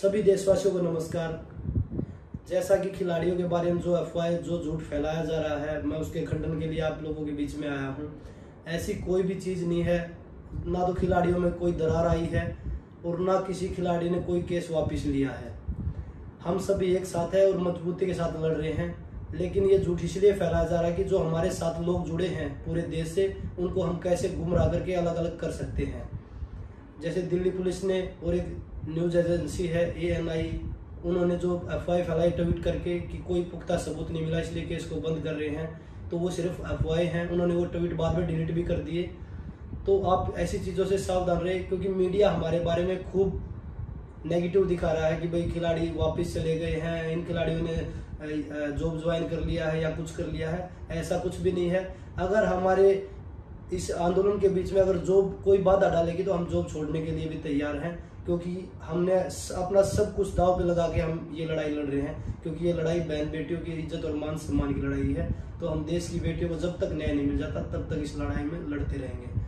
सभी देशवासियों को नमस्कार। जैसा कि खिलाड़ियों के बारे में जो अफवाह जो झूठ फैलाया जा रहा है, मैं उसके खंडन के लिए आप लोगों के बीच में आया हूं। ऐसी कोई भी चीज़ नहीं है, ना तो खिलाड़ियों में कोई दरार आई है और ना किसी खिलाड़ी ने कोई केस वापस लिया है। हम सभी एक साथ हैं और मजबूती के साथ लड़ रहे हैं। लेकिन ये झूठ इसलिए फैलाया जा रहा है कि जो हमारे साथ लोग जुड़े हैं पूरे देश से, उनको हम कैसे गुमराह करके अलग अलग कर सकते हैं। जैसे दिल्ली पुलिस ने और एक न्यूज एजेंसी है ANI, उन्होंने जो अफवाह फैलाई ट्वीट करके कि कोई पुख्ता सबूत नहीं मिला इसलिए केस को बंद कर रहे हैं, तो वो सिर्फ अफवाहें हैं। उन्होंने वो ट्वीट बाद में डिलीट भी कर दिए। तो आप ऐसी चीज़ों से सावधान रहे, क्योंकि मीडिया हमारे बारे में खूब नेगेटिव दिखा रहा है कि भाई खिलाड़ी वापस चले गए हैं, इन खिलाड़ियों ने जॉब ज्वाइन कर लिया है या कुछ कर लिया है। ऐसा कुछ भी नहीं है। अगर हमारे इस आंदोलन के बीच में अगर जॉब कोई बाधा डालेगी तो हम जॉब छोड़ने के लिए भी तैयार हैं, क्योंकि हमने अपना सब कुछ दांव पे लगा के हम ये लड़ाई लड़ रहे हैं। क्योंकि ये लड़ाई बहन बेटियों की इज्जत और मान सम्मान की लड़ाई है। तो हम देश की बेटियों को जब तक न्याय नहीं मिल जाता तब तक इस लड़ाई में लड़ते रहेंगे।